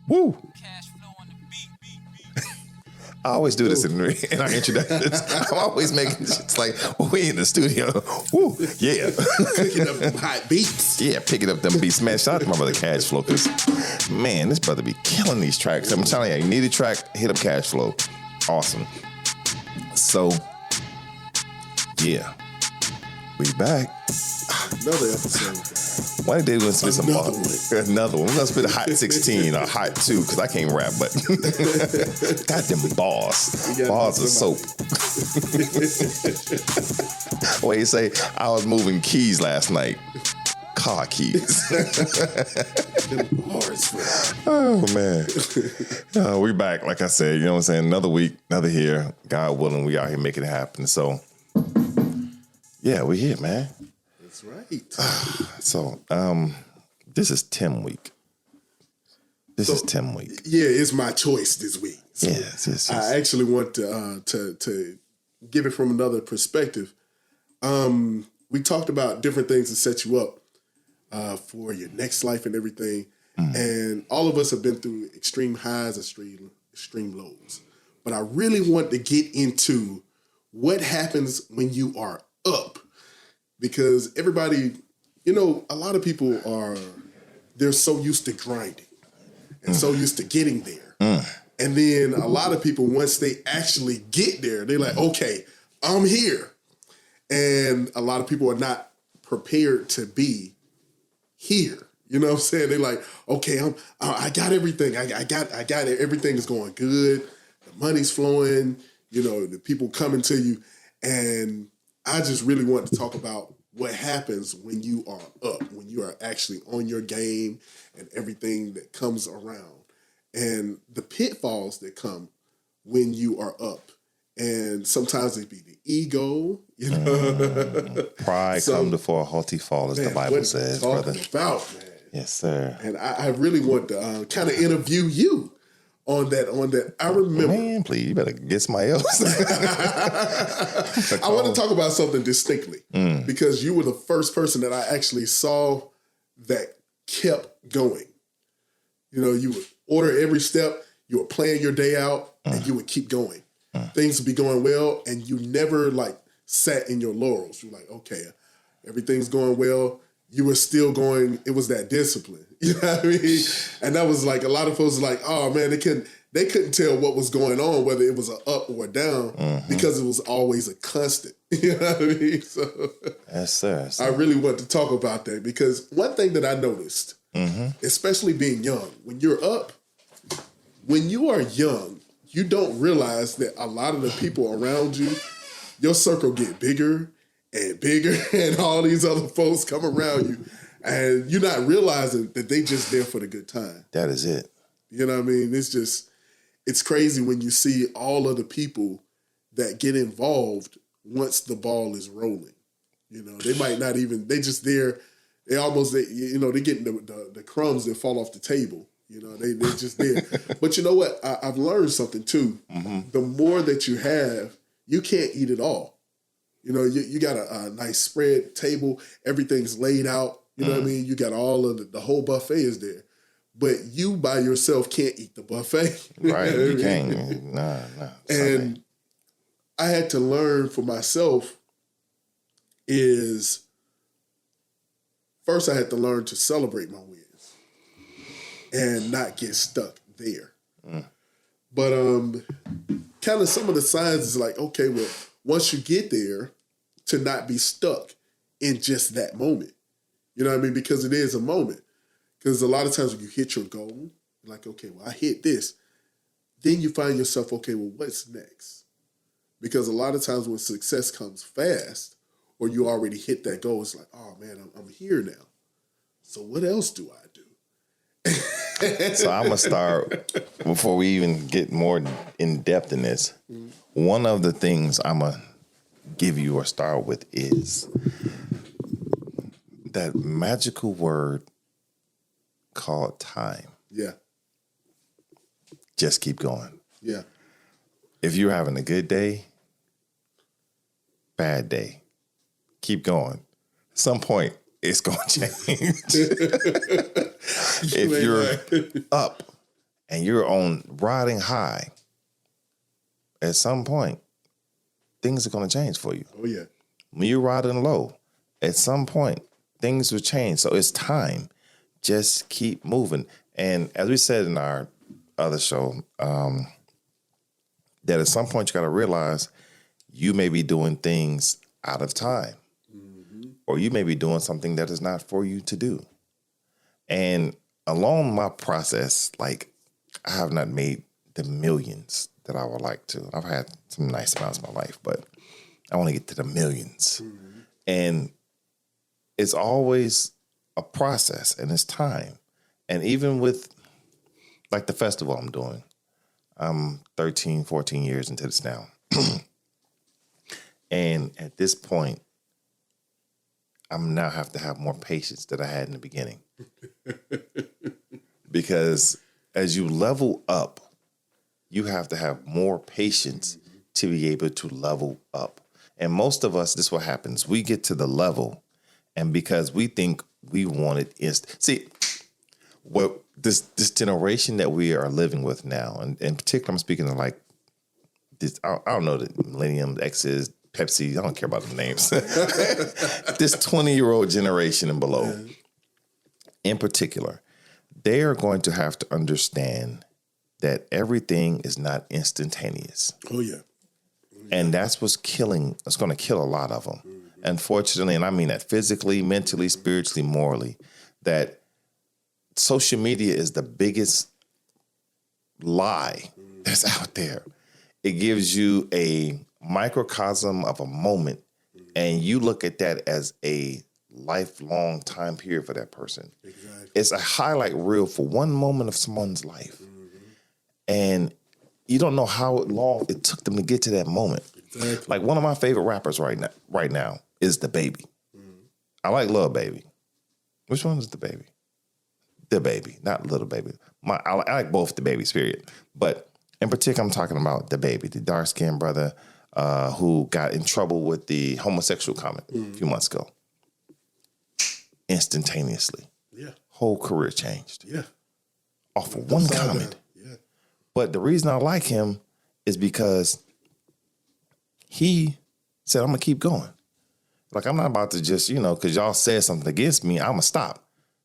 Woo. I always do this in our introductions. I'm always making it's like we in the studio. Woo, yeah. Picking up them hot beats. Yeah, picking up them beats. Man, shout out to my brother Cash Flow, because man, this brother be killing these tracks. I'm telling you, you need a track, hit up Cash Flow. Awesome. So, yeah. We back. Another episode. One day we're going to spit some Another bars. Another one. We're going to spit a hot 16 or hot 2, because I can't rap, but got them bars. Bars of soap. What you say? I was moving keys last night. Car keys. Oh, man. We back, like I said. You know what I'm saying? Another week, another year. God willing, we out here making it happen. So, yeah, we here, man. That's right. So, this is Tim week. This is Tim week. Yeah, it's my choice this week. So yes. I actually want to give it from another perspective. We talked about different things to set you up for your next life and everything. And all of us have been through extreme highs, extreme lows. But I really want to get into what happens when you are up. Because everybody, a lot of people they're so used to grinding and so used to getting there. And then a lot of people, once they actually get there, they're like, okay, I'm here. And a lot of people are not prepared to be here. You know what I'm saying? They're like, okay, I got everything. I got it. Everything is going good. The money's flowing. The people coming to you. And I just really want to talk about what happens when you are up, when you are actually on your game and everything that comes around, and the pitfalls that come when you are up. And sometimes it be the ego, Pride come before a haughty fall, as the Bible says, brother. About, man. Yes, sir. And I really want to kind of interview you on that. I remember. Man, please, you better get somebody else. I want to talk about something distinctly because you were the first person that I actually saw that kept going. You would order every step, you would plan your day out, and you would keep going. Things would be going well, and you never sat in your laurels. You're like, okay, everything's going well. You were still going. It was that discipline. You know what I mean? And that was like a lot of folks were like, oh man, they couldn't tell what was going on, whether it was an up or a down, because it was always a constant. You know what I mean? So yes, sir. I really want to talk about that, because one thing that I noticed, especially being young, when you're up, when you are young, you don't realize that a lot of the people around you, your circle get bigger and bigger, and all these other folks come around you, and you're not realizing that they just there for the good time. That is it. You know what I mean? It's crazy when you see all of the people that get involved once the ball is rolling. They might not even, they just there, they getting the crumbs that fall off the table. They're just there. But you know what? I've learned something too. The more that you have, you can't eat it all. You got a nice spread table. Everything's laid out. You know what I mean? You got all of the whole buffet is there. But you by yourself can't eat the buffet. Right. You can't. Nah. And I had to learn for myself is, first I had to learn to celebrate my wins and not get stuck there. But kind of some of the signs is like, okay, well, once you get there, to not be stuck in just that moment. You know what I mean? Because it is a moment. Because a lot of times when you hit your goal, you're like, okay, well, I hit this. Then you find yourself, okay, well, what's next? Because a lot of times when success comes fast, or you already hit that goal, it's like, oh, man, I'm here now. So what else do I do? So I'm going to start, before we even get more in depth in this, one of the things I'm going to give you or start with is that magical word called time. Yeah. Just keep going. Yeah. If you're having a good day, bad day, keep going. At some point, it's going to change. If you're up and you're on riding high, at some point, things are going to change for you. Oh, yeah. When you're riding low, at some point, things will change. So it's time. Just keep moving. And as we said in our other show, that at some point you got to realize you may be doing things out of time, or you may be doing something that is not for you to do. And along my process, like, I have not made the millions that I would like to. I've had some nice amounts in my life, but I want to get to the millions. And it's always a process, and it's time. And even with, like, the festival I'm doing, I'm 13, 14 years into this now. And at this point, I'm now have to have more patience than I had in the beginning. Because as you level up, you have to have more patience to be able to level up. And most of us, this is what happens. We get to the level, and because we think we want it see, what this generation that we are living with now, and in particular, I'm speaking of like this, I don't know, the Millennium, X's, Pepsi, I don't care about the names. This 20-year-old generation and below, in particular, they are going to have to understand that everything is not instantaneous. Oh, yeah. And that's what's killing, it's going to kill a lot of them. Unfortunately, and I mean that physically, mentally, spiritually, morally, that social media is the biggest lie that's out there. It gives you a microcosm of a moment, and you look at that as a lifelong time period for that person. Exactly. It's a highlight reel for one moment of someone's life. And you don't know how long it took them to get to that moment. Exactly. Like, one of my favorite rappers right now is DaBaby. I like Lil Baby. Which one is DaBaby? DaBaby, not Little Baby. I like both DaBabies, period. But in particular, I'm talking about DaBaby, the dark-skinned brother who got in trouble with the homosexual comment a few months ago. Instantaneously. Yeah. Whole career changed. Yeah. Off of one comment. Yeah. But the reason I like him is because he said, I'm going to keep going. Like, I'm not about to just, because y'all said something against me, I'm going to stop.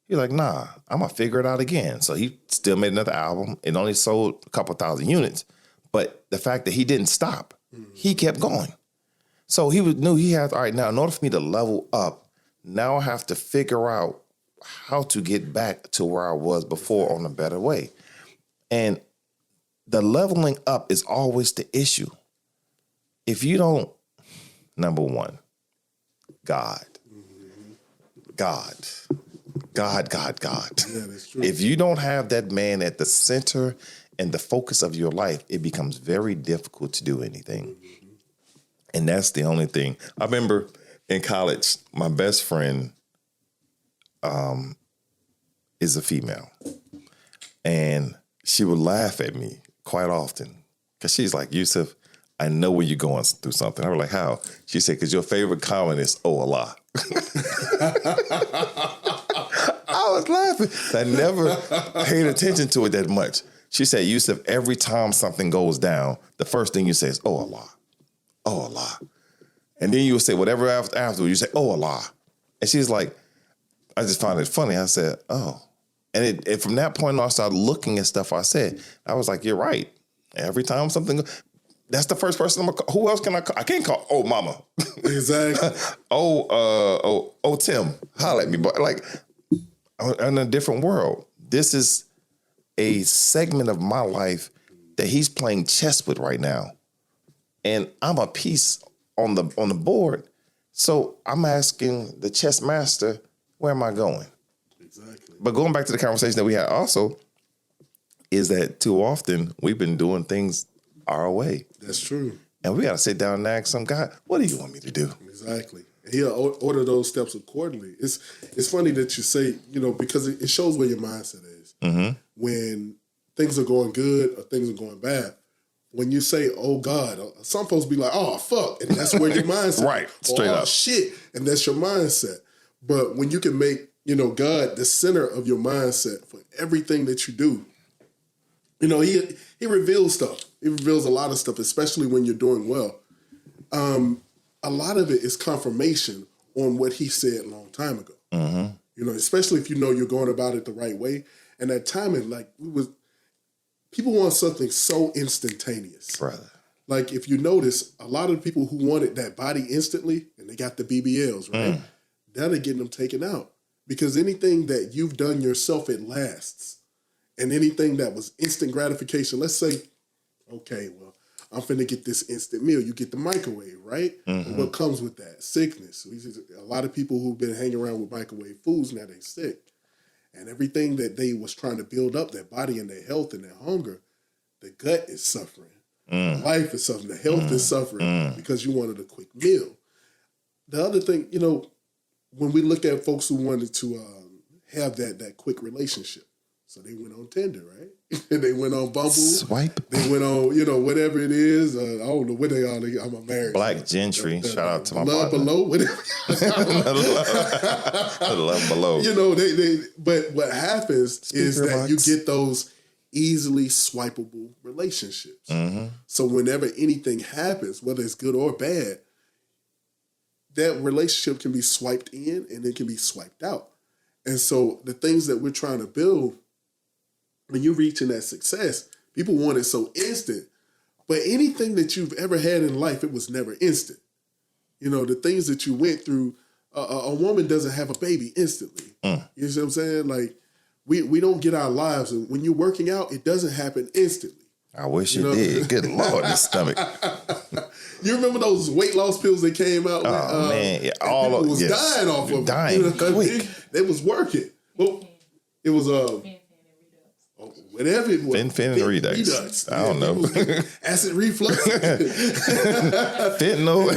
He's like, nah, I'm going to figure it out again. So he still made another album. It only sold a couple thousand units. But the fact that he didn't stop, he kept going. So he knew he had, all right, now in order for me to level up, now I have to figure out how to get back to where I was before on a better way. And the leveling up is always the issue. If you don't, number one, God. Yeah, that's true. If you don't have that man at the center and the focus of your life, it becomes very difficult to do anything. And that's the only thing. I remember in college, my best friend is a female. And she would laugh at me quite often because she's like, Yusuf, I know when you're going through something. I was like, how? She said, because your favorite comment is, oh, Allah. I was laughing. I never paid attention to it that much. She said, Yusuf, every time something goes down, the first thing you say is, oh, Allah. Oh, Allah. And then you would say whatever afterwards, you say, oh, Allah. And she's like, I just found it funny. I said, oh. And from that point on, I started looking at stuff I said. I was like, you're right. Every time something, that's the first person I'm gonna call. Who else can I call? I can't call, oh, mama. Exactly. oh, Tim, holla at me. But like, in a different world. This is a segment of my life that he's playing chess with right now. And I'm a piece on the board. So I'm asking the chess master, where am I going? Exactly. But going back to the conversation that we had also, is that too often we've been doing things our way. That's true. And we got to sit down and ask some God, what do you want me to do? Exactly. He'll order those steps accordingly. It's funny that you say, because it shows where your mindset is. Mm-hmm. When things are going good or things are going bad, when you say, oh, God, some folks be like, oh, fuck. And that's where your mindset right, straight up. Oh, shit. And that's your mindset. But when you can make, God the center of your mindset for everything that you do, You know, he reveals stuff. He reveals a lot of stuff, especially when you're doing well. A lot of it is confirmation on what he said a long time ago. You know, especially if you know you're going about it the right way. And that timing, like people want something so instantaneous. Brother. Like if you notice, a lot of the people who wanted that body instantly, and they got the BBLs, right? Now they're getting them taken out. Because anything that you've done yourself, it lasts. And anything that was instant gratification, let's say, okay, well, I'm finna get this instant meal. You get the microwave, right? And what comes with that? Sickness. A lot of people who've been hanging around with microwave foods, now they sick. And everything that they was trying to build up, their body and their health and their hunger, the gut is suffering. Life is suffering. The health is suffering because you wanted a quick meal. The other thing, you know, when we look at folks who wanted to have that quick relationship, so they went on Tinder, right? They went on Bumble. Swipe. They went on, you know, whatever it is. I don't know what they are. I'm a married. Black Gentry. Shout out to my Love partner. Below, whatever. Love Below. You know, but what happens is that you get those easily swipeable relationships. So whenever anything happens, whether it's good or bad, that relationship can be swiped in and it can be swiped out. And so the things that we're trying to build, when you're reaching that success, people want it so instant. But anything that you've ever had in life, it was never instant. You know, the things that you went through, a woman doesn't have a baby instantly. You see what I'm saying? Like, we don't get our lives. And when you're working out, it doesn't happen instantly. I wish it did. Good Lord, the stomach. You remember those weight loss pills that came out? Oh, man. Yeah, all people was dying off of them. Dying quick. They was working. Well, it was whatever it was. Fin and Redux. I don't know. Acid reflux. Fentanyl.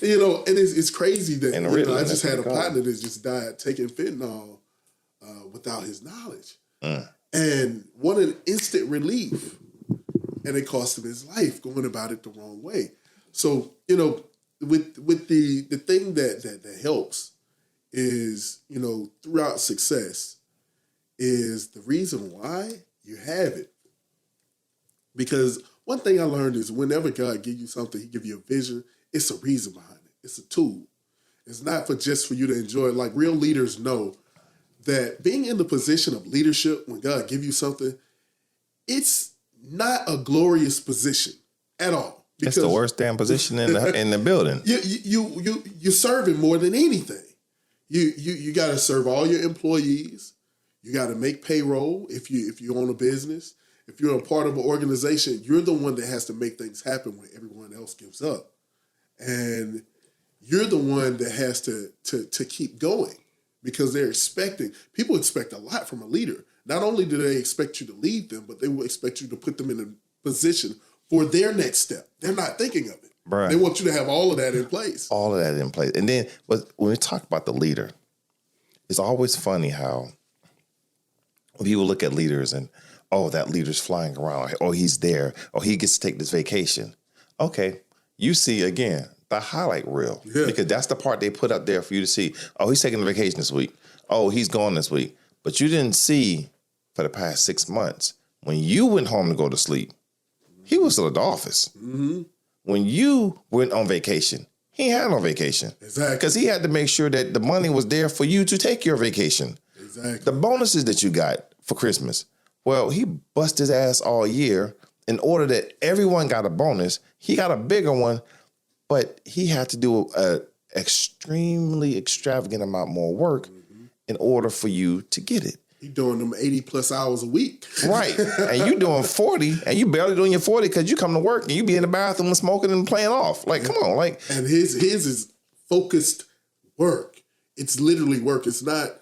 You know, and it's crazy that Ritalin, I just had a partner that just died taking fentanyl without his knowledge. And wanted instant relief. And it cost him his life going about it the wrong way. So, you know, with the thing that helps is, you know, throughout success is the reason why you have it. Because one thing I learned is whenever God gives you something, he gives you a vision, it's a reason behind it. It's a tool. It's not just for you to enjoy it. Like real leaders know that being in the position of leadership, when God gives you something, it's not a glorious position at all. It's the worst damn position in the building. You're serving more than anything. You got to serve all your employees. You got to make payroll if you own a business. If you're a part of an organization, you're the one that has to make things happen when everyone else gives up, and you're the one that has to keep going because people expect a lot from a leader. Not only do they expect you to lead them, but they will expect you to put them in a position for their next step. They're not thinking of it. Right. They want you to have all of that in place. All of that in place. And then when we talk about the leader, it's always funny how when people look at leaders and, oh, that leader's flying around, or he's there, or he gets to take this vacation. Okay, you see, again, the highlight reel. Yeah. Because that's the part they put up there for you to see. Oh, he's taking a vacation this week. Oh, he's gone this week. But you didn't see for the past 6 months, when you went home to go to sleep, he was still at the office. When you went on vacation, he had no vacation. Exactly. Because he had to make sure that the money was there for you to take your vacation. Exactly. The bonuses that you got for Christmas, well, he busted his ass all year in order that everyone got a bonus. He got a bigger one, but he had to do an extremely extravagant amount more work in order for you to get it. You're doing them 80 plus hours a week. Right. And you doing 40 and you barely doing your 40 because you come to work and you be in the bathroom smoking and playing off. Like, come on. Like, and his is focused work. It's literally work. It's not,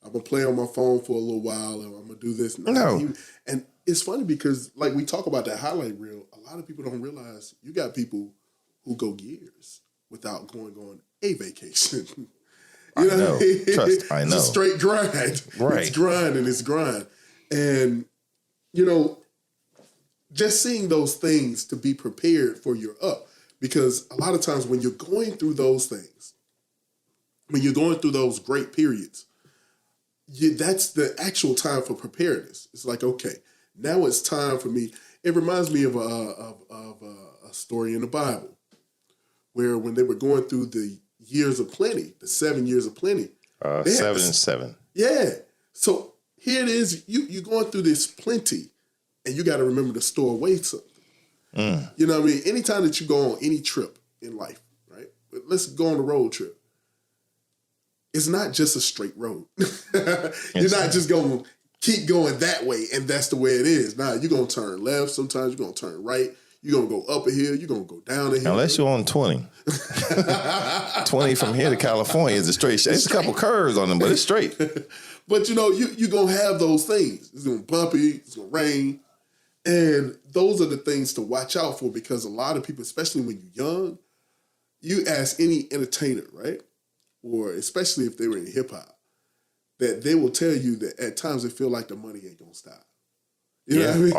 I'm going to play on my phone for a little while and I'm going to do this. No. And it's funny because like we talk about that highlight reel, a lot of people don't realize you got people who go years without going on a vacation. I know. Trust, I know. It's a straight grind. Right. It's grind and it's grind. And, you know, just seeing those things to be prepared for your up. Because a lot of times when you're going through those things, when you're going through those great periods, that's the actual time for preparedness. It's like, okay, Now it's time for me. It reminds me of a story in the Bible where when they were going through the years of plenty, the 7 years of plenty. 7 and 7. Yeah. So here it is. You're going through this plenty, and you got to remember to store away something. You know what I mean? Anytime that you go on any trip in life, right? But let's go on a road trip. It's not just a straight road. You're not just going to keep going that way, and that's the way it is. Nah, you're going to turn left. Sometimes you're going to turn right. You're going to go up a hill. You're going to go down a hill. Unless you're on 20. 20 from here to California is a straight shot. It's a couple curves on them, but it's straight. But, you're going to have those things. It's going to be bumpy. It's going to rain. And those are the things to watch out for, because a lot of people, especially when you're young, you ask any entertainer, right? Or especially if they were in hip hop, that they will tell you that at times they feel like the money ain't going to stop. You know what I mean?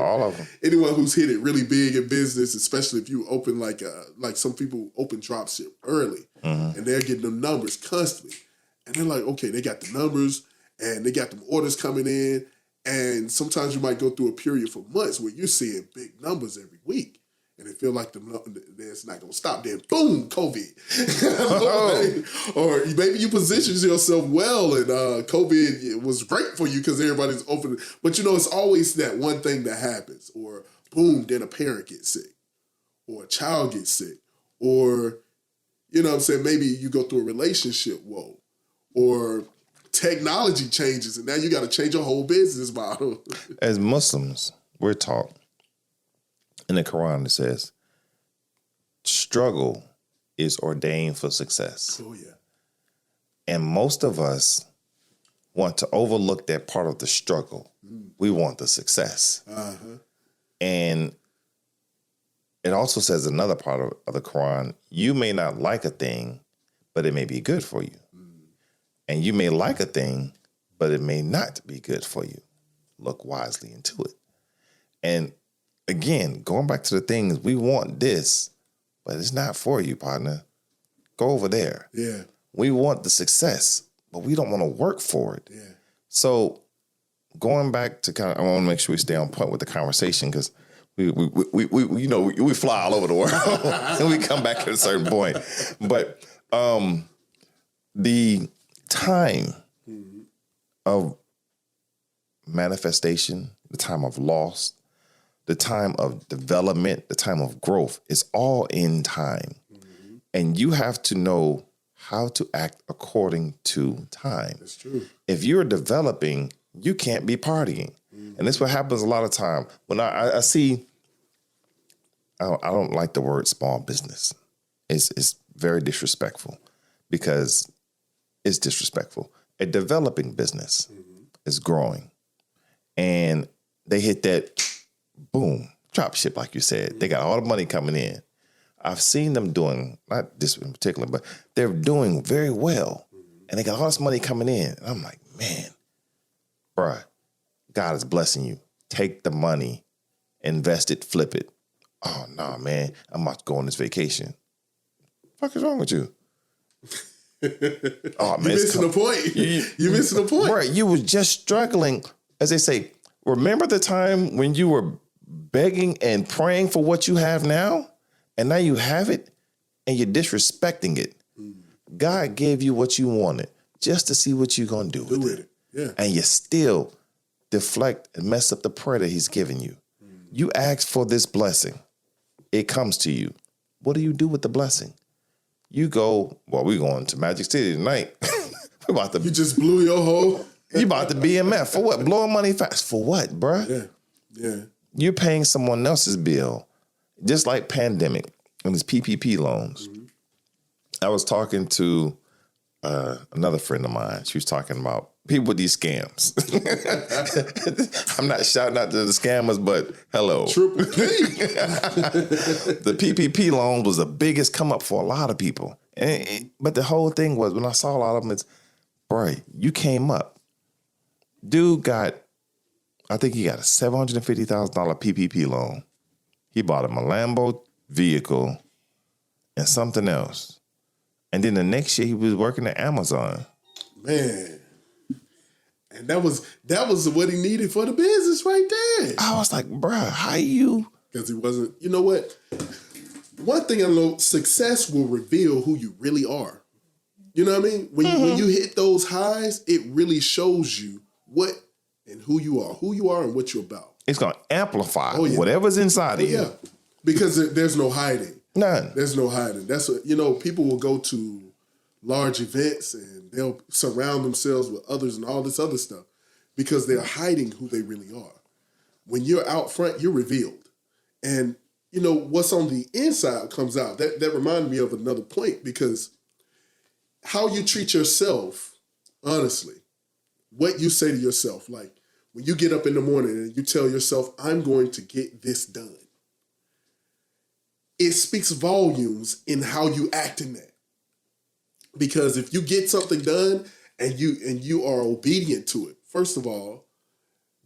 All of them. Anyone who's hit it really big in business, especially if you open like some people open dropship early, and they're getting them numbers constantly. And they're like, okay, they got the numbers and they got them orders coming in. And sometimes you might go through a period for months where you're seeing big numbers every week. And it feel like it's not going to stop. Then, boom, COVID. Or maybe you positioned yourself well and COVID was great for you because everybody's open. But, it's always that one thing that happens. Or, boom, then a parent gets sick. Or a child gets sick. Or, you know what I'm saying, maybe you go through a relationship woe. Or technology changes and now you got to change your whole business model. As Muslims, we're taught in the Quran, it says, struggle is ordained for success. Oh, yeah. And most of us want to overlook that part of the struggle. We want the success. And it also says another part of the Quran, you may not like a thing, but it may be good for you. And you may like a thing, but it may not be good for you. Look wisely into it. And again, going back to the things, we want this, but it's not for you, partner. Go over there. Yeah. We want the success, but we don't want to work for it. Yeah. So going back to I want to make sure we stay on point with the conversation, because we fly all over the world and we come back at a certain point. But the time of manifestation, the time of loss, the time of development, the time of growth is all in time. And you have to know how to act according to time. That's true. If you're developing, you can't be partying. And this is what happens a lot of time. When I see, I don't like the word small business. It's very disrespectful, because it's disrespectful. A developing business is growing, and they hit that boom drop ship, like you said. They got all the money coming in. I've seen them doing, not this in particular, but they're doing very well, and they got all this money coming in. And I'm like, man, bruh, God is blessing you. Take the money, invest it, flip it. Oh no, man, I'm about to go on this vacation. What the fuck is wrong with you? Oh man, you're missing the point. You're missing the point. Right, you was just struggling. As they say, remember the time when you were begging and praying for what you have now, and now you have it, and you're disrespecting it. God gave you what you wanted just to see what you're gonna do with it. Yeah, and you still deflect and mess up the prayer that He's given you. You ask for this blessing, it comes to you. What do you do with the blessing? You go, well, we're going to Magic City tonight. We're about to. You just blew your whole. You about to BMF for what? Blowing money fast for what, bruh? Yeah. You're paying someone else's bill, just like pandemic and these PPP loans. I was talking to another friend of mine. She was talking about people with these scams. I'm not shouting out to the scammers, but hello. Triple P. The PPP loan was the biggest come up for a lot of people. But the whole thing was, when I saw a lot of them, it's, bro, you came up. Dude I think he got a $750,000 PPP loan. He bought him a Lambo vehicle and something else. And then the next year he was working at Amazon. Man. And that was what he needed for the business right there. I was like, bruh, how you? Because he wasn't, you know what? One thing I know, success will reveal who you really are. You know what I mean? When you hit those highs, it really shows you what and who you are and what you're about. It's going to amplify whatever's inside of you. Yeah, because there's no hiding. None. There's no hiding. That's what, people will go to large events and they'll surround themselves with others and all this other stuff because they're hiding who they really are. When you're out front, you're revealed. And, what's on the inside comes out. That reminded me of another point because how you treat yourself, honestly, what you say to yourself, like when you get up in the morning and you tell yourself, I'm going to get this done. It speaks volumes in how you act in that. Because if you get something done and you are obedient to it, first of all,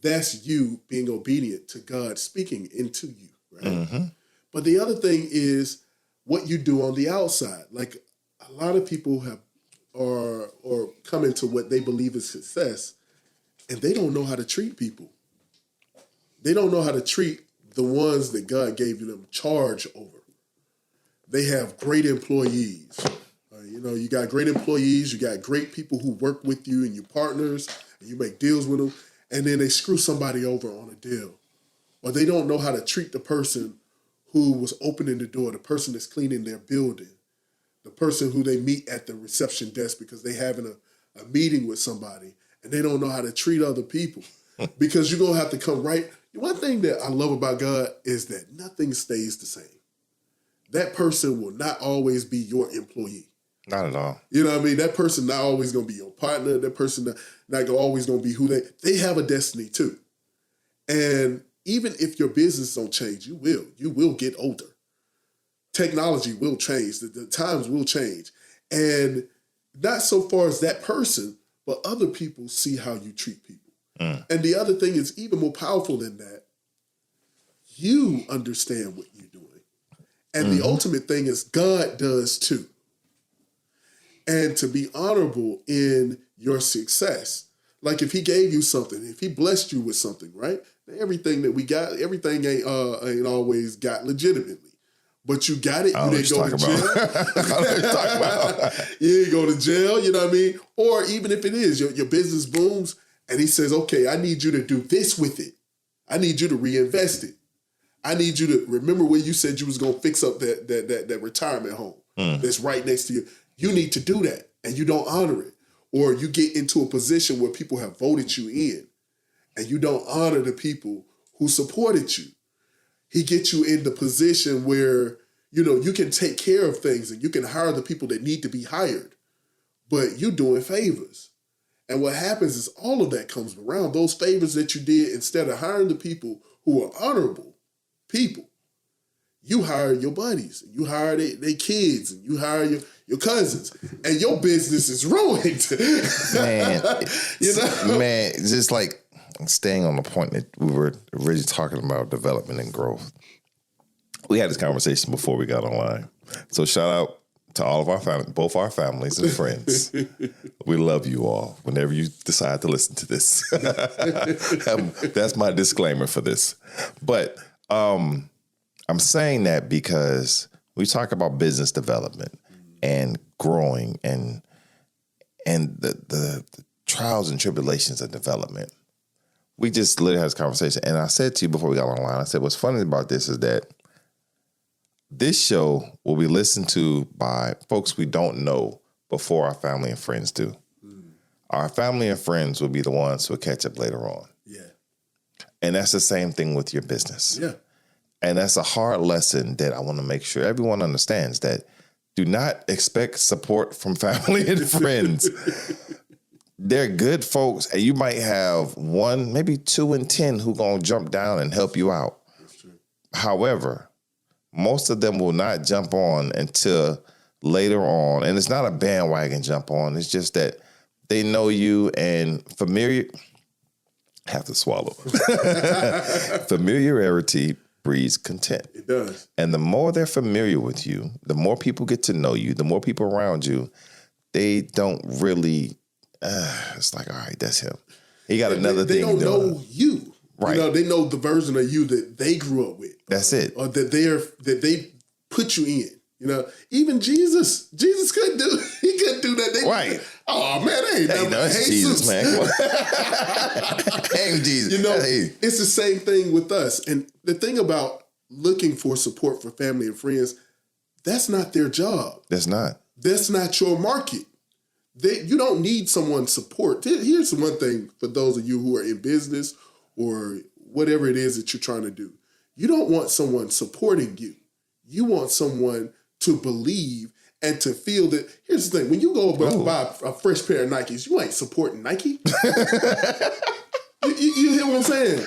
that's you being obedient to God speaking into you, right? Mm-hmm. But the other thing is what you do on the outside. Like a lot of people are come into what they believe is success, and they don't know how to treat people. They don't know how to treat the ones that God gave them charge over. They have great employees. You got great employees, you got great people who work with you and your partners, and you make deals with them, and then they screw somebody over on a deal. Or they don't know how to treat the person who was opening the door, the person that's cleaning their building, the person who they meet at the reception desk because they having a meeting with somebody, and they don't know how to treat other people. Because you're going to have to come right. One thing that I love about God is that nothing stays the same. That person will not always be your employee. Not at all. You know what I mean? That person not always going to be your partner. That person not always going to be who they have a destiny too. And even if your business don't change, you will get older. Technology will change. The times will change. And not so far as that person, but other people see how you treat people. Mm. And the other thing is even more powerful than that. You understand what you're doing. And the ultimate thing is God does too. And to be honorable in your success. Like if he gave you something, if he blessed you with something, right? Everything that we got, everything ain't always got legitimately. But you got it, you didn't go to jail. You didn't go to jail, you know what I mean? Or even if it is, your business booms, and he says, okay, I need you to do this with it. I need you to reinvest it. I need you to remember when you said you was going to fix up that retirement home that's right next to you. You need to do that, and you don't honor it. Or you get into a position where people have voted you in, and you don't honor the people who supported you. He gets you in the position where, you can take care of things, and you can hire the people that need to be hired, but you're doing favors. And what happens is all of that comes around. Those favors that you did, instead of hiring the people who are honorable people, you hire your buddies, you hire their kids, and you hire your cousins, and your business is ruined. Man, man, just like staying on the point that we were originally talking about development and growth. We had this conversation before we got online. So shout out to all of our family, both our families and friends. We love you all whenever you decide to listen to this. That's my disclaimer for this. But I'm saying that because we talk about business development and growing and the trials and tribulations of development. We just literally had this conversation. And I said to you before we got online, I said, what's funny about this is that this show will be listened to by folks we don't know before our family and friends do. Mm. Our family and friends will be the ones who will catch up later on. Yeah. And that's the same thing with your business. Yeah. And that's a hard lesson that I want to make sure everyone understands, that do not expect support from family and friends. They're good folks, and you might have 1, maybe 2 in 10 who gonna jump down and help you out. That's true. However, most of them will not jump on until later on. And it's not a bandwagon jump on. It's just that they know you, and have to swallow. Familiarity breeds content. It does. And the more they're familiar with you, the more people get to know you, the more people around you, they don't really, it's like, all right, that's him. He got another they thing don't doing. know you. Right. You know, they know the version of you that they grew up with. That's it. Or that they put you in. You know, even Jesus couldn't do that. Right. Oh man, That's Jesus, man. Come on. Hey, Jesus. You know, Hey. it's the same thing with us. And the thing about looking for support for family and friends, that's not their job. That's not. That's not your market. You don't need someone's support. Here's one thing for those of you who are in business or whatever it is that you're trying to do. You don't want someone supporting you. You want someone to believe and to feel that. Here's the thing. When you go buy a fresh pair of Nikes, you ain't supporting Nike. You hear what I'm saying?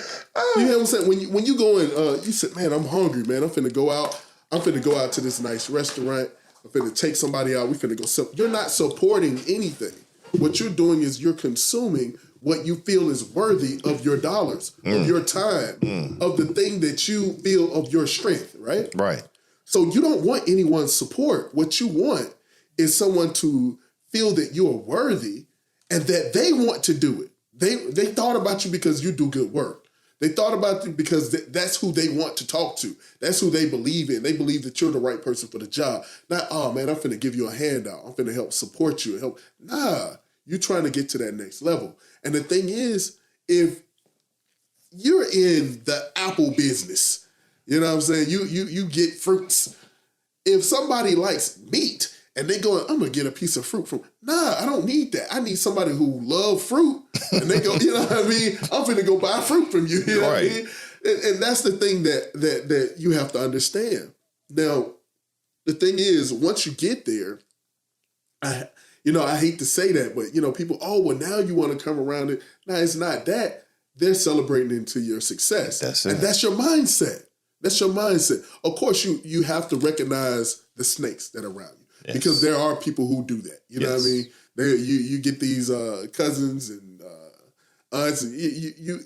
You hear what I'm saying? When you go in, you said, man, I'm hungry, man. I'm finna go out. I'm finna go out to this nice restaurant. I'm finna take somebody out. We finna go. You're not supporting anything. What you're doing is you're consuming what you feel is worthy of your dollars, of your time, of the thing that you feel of your strength, right? Right. So you don't want anyone's support. What you want is someone to feel that you are worthy and that they want to do it. They thought about you because you do good work. They thought about you because that's who they want to talk to. That's who they believe in. They believe that you're the right person for the job. Not, oh man, I'm finna give you a handout. I'm finna help support you and help. Nah, you're trying to get to that next level. And the thing is, if you're in the apple business, you know what I'm saying? You get fruits. If somebody likes meat and they go, I'm gonna get a piece of fruit from. Nah, I don't need that. I need somebody who love fruit. And they go, you know what I mean? I'm finna go buy fruit from you. You know what I mean? And that's the thing that you have to understand. Now, the thing is, once you get there, I hate to say that, but people, oh well, now you want to come around it. No, it's not that. They're celebrating into your success. That's it. And that's your mindset. That's your mindset. Of course, you have to recognize the snakes that are around you. Yes. Because there are people who do that. You know what I mean? You get these cousins and aunts, and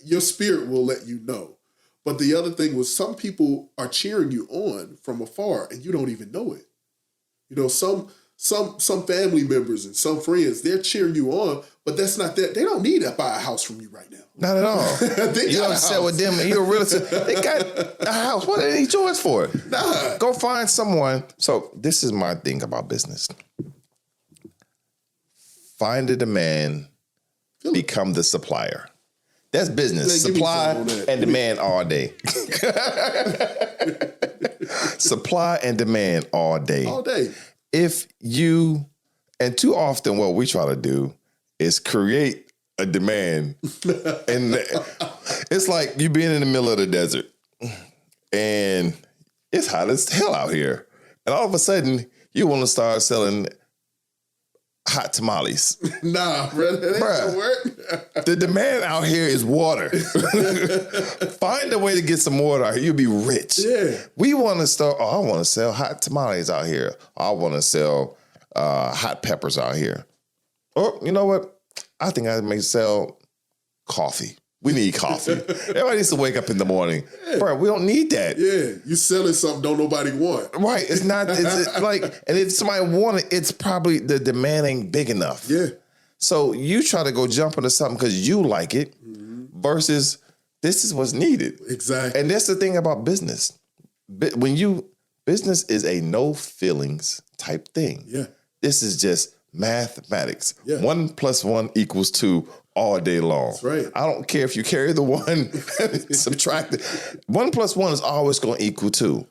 your spirit will let you know. But the other thing was some people are cheering you on from afar and you don't even know it. Some family members and some friends, they're cheering you on, but that's not that. They don't need to buy a house from you right now. Not at all. You upset with them and you're a realtor. They got a house. What do they need yours for? Nah. Go find someone. So this is my thing about business. Find the demand, become the supplier. That's business. Supply and demand all day. Supply and demand all day. All day. And too often what we try to do is create a demand. And it's like you being in the middle of the desert and it's hot as hell out here. And all of a sudden you want to start selling hot tamales. Nah, bro, that ain't gonna work. The demand out here is water. Find a way to get some water out here. You'll be rich. Yeah. We want to start, I want to sell hot tamales out here. I want to sell hot peppers out here. Or, you know what? I think I may sell coffee. We need coffee. Everybody needs to wake up in the morning. Yeah. Bro, we don't need that. Yeah, you selling something don't nobody want. Right. It's not, it's like, and if somebody want it, it's probably the demand ain't big enough. Yeah. So you try to go jump into something because you like it versus this is what's needed. Exactly. And that's the thing about business. Business is a no feelings type thing. Yeah. This is just mathematics. Yeah. 1 + 1 = 2 all day long. That's right. I don't care if you carry the 1, subtract it. 1 + 1 is always going to equal 2.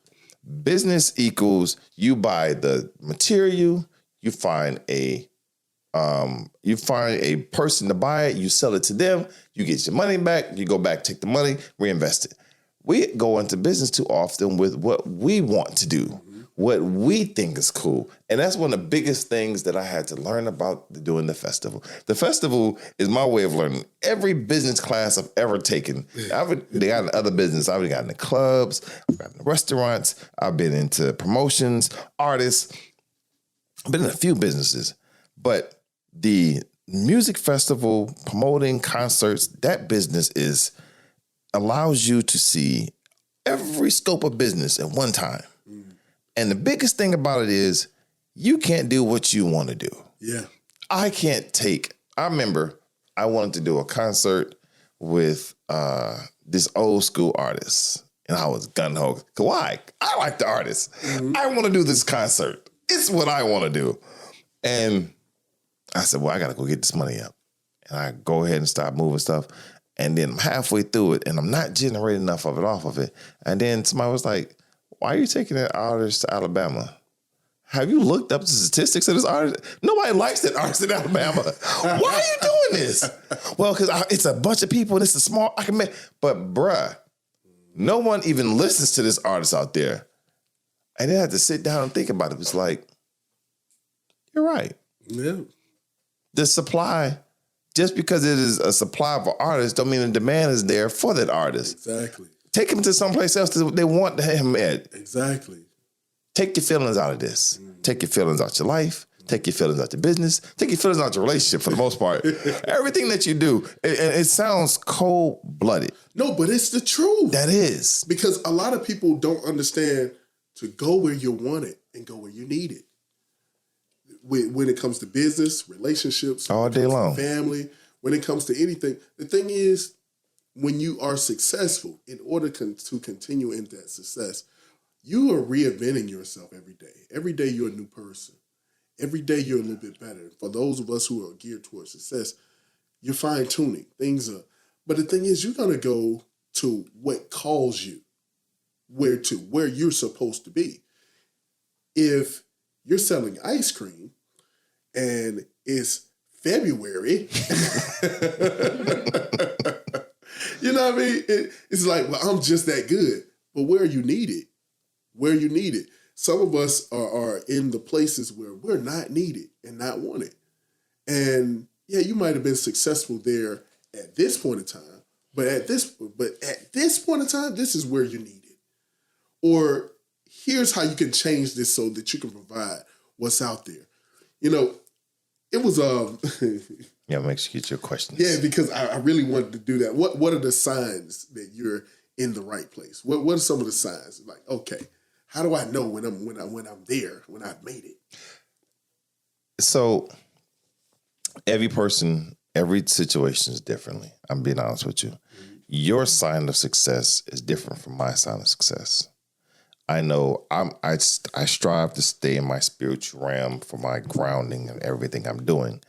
Business equals you buy the material, you find a person to buy it, you sell it to them, you get your money back, you go back, take the money, reinvest it. We go into business too often with what we want to do, what we think is cool. And that's one of the biggest things that I had to learn about doing the festival. The festival is my way of learning. Every business class I've ever taken, they got in other business. I've got in the clubs, I've got in the restaurants, I've been into promotions, artists. I've been in a few businesses, but the music festival, promoting concerts, that business allows you to see every scope of business at one time. And the biggest thing about it is you can't do what you want to do. Yeah. I remember I wanted to do a concert with this old school artist. And I was gung-ho. Why? I like the artist. Mm-hmm. I want to do this concert. It's what I want to do. And I said, well, I got to go get this money up. And I go ahead and start moving stuff. And then I'm halfway through it, and I'm not generating enough of it off of it. And then somebody was like, why are you taking that artist to Alabama? Have you looked up the statistics of this artist? Nobody likes that artist in Alabama. Why are you doing this? Well, because it's a bunch of people, and it's a small, I can make, but bruh, no one even listens to this artist out there. I didn't have to sit down and think about it. It's like, you're right. Yeah. The supply, just because it is a supply of an artist, don't mean the demand is there for that artist. Exactly. Take him to someplace else that they want him at. Exactly. Take your feelings out of this. Take your feelings out your life. Take your feelings out your business. Take your feelings out your relationship for the most part. Everything that you do, it sounds cold-blooded. No, but it's the truth. That is. Because a lot of people don't understand to go where you want it and go where you need it. When it comes to business, relationships, all day long, family, when it comes to anything, the thing is, when you are successful, in order to continue in that success, you are reinventing yourself every day. Every day you're a new person. Every day you're a little bit better. For those of us who are geared towards success, you're fine-tuning. But the thing is, you're going to go to what calls you, where you're supposed to be. If you're selling ice cream and it's February, you know what I mean? It's like, well, I'm just that good. But where you need it. Some of us are in the places where we're not needed and not wanted. And yeah, you might have been successful there at this point in time, but at this point in time, this is where you need it. Or here's how you can change this so that you can provide what's out there. You know, it was yeah, make sure you get your questions. Yeah, because I really wanted to do that. What are the signs that you're in the right place? What are some of the signs? Like, okay, how do I know when I'm there, when I've made it? So every person, every situation is differently. I'm being honest with you. Mm-hmm. Your sign of success is different from my sign of success. I know I strive to stay in my spiritual realm for my grounding and everything I'm doing.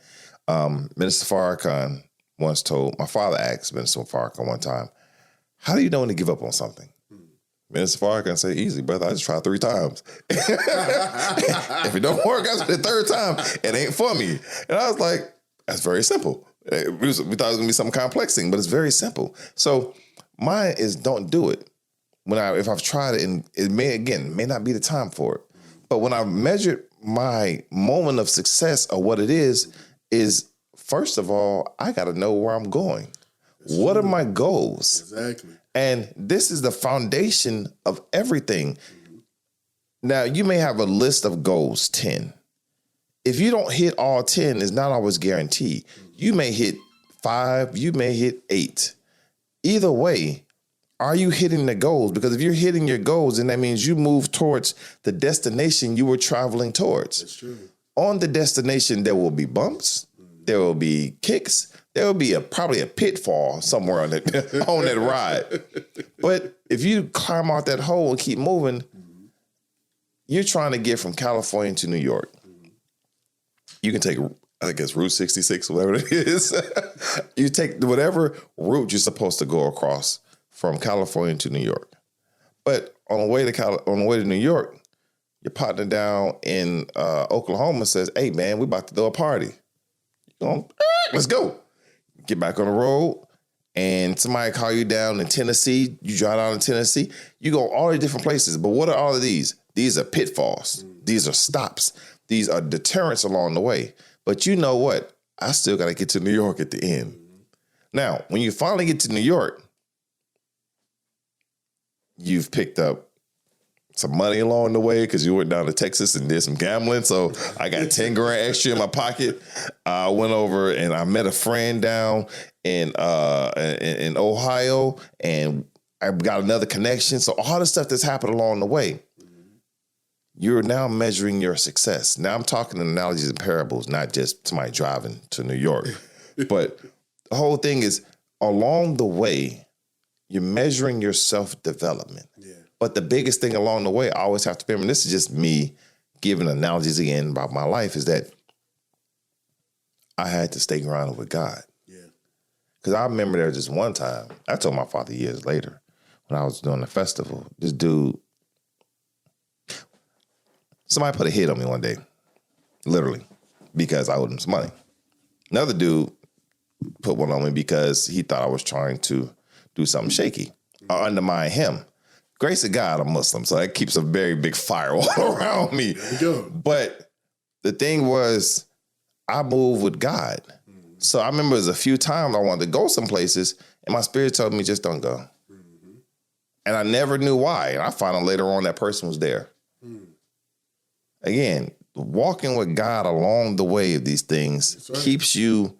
Minister Farrakhan once told, my father asked Minister Farrakhan one time, how do you know when to give up on something? Minister Farrakhan said, easy, brother, I just tried 3 times. If it don't work after the 3rd time, it ain't for me. And I was like, that's very simple. We thought it was going to be some complex thing, but it's very simple. So mine is don't do it. If I've tried it, and it may not be the time for it. But when I've measured my moment of success or what it is first of all, I got to know where I'm going. What are my goals? Exactly. And this is the foundation of everything. Now, you may have a list of goals, 10. If you don't hit all 10, it's not always guaranteed. You may hit 5, you may hit 8. Either way, are you hitting the goals? Because if you're hitting your goals, then that means you move towards the destination you were traveling towards. That's true. On the destination, there will be bumps, there will be kicks, there will be probably a pitfall somewhere on that on that ride. But if you climb out that hole and keep moving, you're trying to get from California to New York. You can take, I guess, Route 66, whatever it is. You take whatever route you're supposed to go across from California to New York. But on the way to New York, your partner down in Oklahoma says, hey, man, we about to throw a party. You're going, let's go. Get back on the road, and somebody call you down in Tennessee. You drive down to Tennessee. You go all the different places. But what are all of these? These are pitfalls. These are stops. These are deterrents along the way. But you know what? I still got to get to New York at the end. Now, when you finally get to New York, you've picked up some money along the way because you went down to Texas and did some gambling. So I got 10 grand extra in my pocket. I went over and I met a friend down in Ohio, and I got another connection. So all the stuff that's happened along the way, you're now measuring your success. Now I'm talking in analogies and parables, not just somebody driving to New York. But the whole thing is along the way, you're measuring your self-development. Yeah. But the biggest thing along the way, I always have to remember, and this is just me giving analogies again about my life, is that I had to stay grounded with God. Yeah. Because I remember there was just one time, I told my father years later, when I was doing the festival, this dude, somebody put a hit on me one day, literally, because I owed him some money. Another dude put one on me because he thought I was trying to do something shaky or undermine him. Grace of God, I'm Muslim, so that keeps a very big firewall around me. There you go. But the thing was, I moved with God. So I remember there's a few times I wanted to go some places, and my spirit told me, just don't go. And I never knew why. And I found out later on that person was there. Again, walking with God along the way of these things keeps you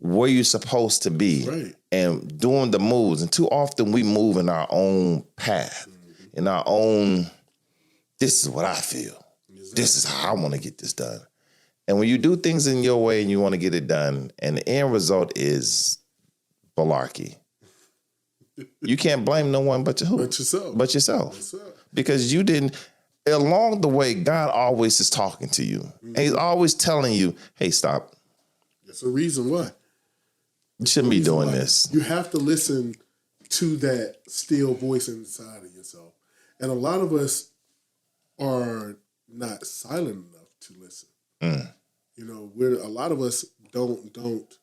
where you're supposed to be and doing the moves. And too often we move in our own path, in our own, this is what I feel. This is how I want to get this done. And when you do things in your way and you want to get it done, and the end result is malarkey, you can't blame no one but yourself. But yourself. Because you didn't, along the way, God always is talking to you. And he's always telling you, hey, stop. That's a reason why. You shouldn't be doing this. You have to listen to that still voice inside of yourself. And a lot of us are not silent enough to listen. You know, a lot of us don't,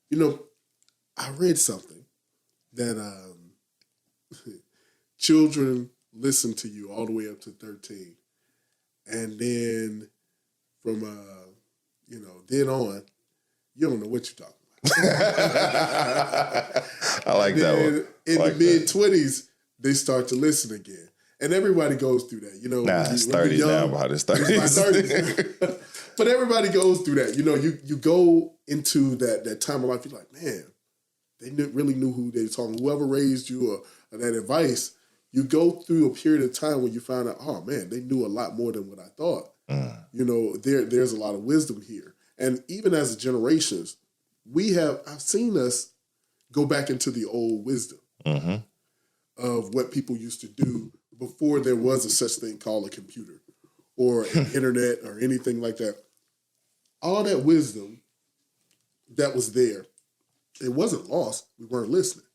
you know, I read something that children listen to you all the way up to 13. And then from, then on, you don't know what you're talking about. I like that one. In the mid-20s, they start to listen again. And everybody goes through that. You know, it's 30s now, about his 30s. But everybody goes through that. You know, you go into that time of life, you're like, man, they really knew who they were talking. Whoever raised you or that advice, you go through a period of time when you find out, oh man, they knew a lot more than what I thought. You know, there's a lot of wisdom here. And even as generations, I've seen us go back into the old wisdom of what people used to do before there was a such thing called a computer or an internet or anything like that. All that wisdom that was there, it wasn't lost. We weren't listening.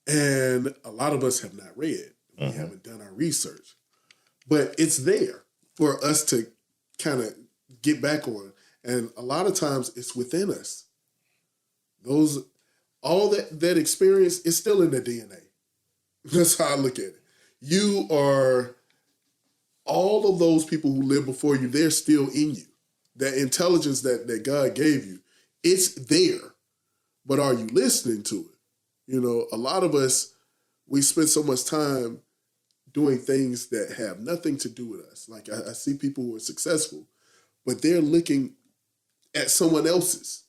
And a lot of us have not read. We haven't done our research. But it's there for us to kind of get back on. And a lot of times it's within us. All that experience is still in the DNA. That's how I look at it. You are, all of those people who lived before you, they're still in you. That intelligence that God gave you, it's there. But are you listening to it? You know, a lot of us, we spend so much time doing things that have nothing to do with us. Like I see people who are successful, but they're looking at someone else's.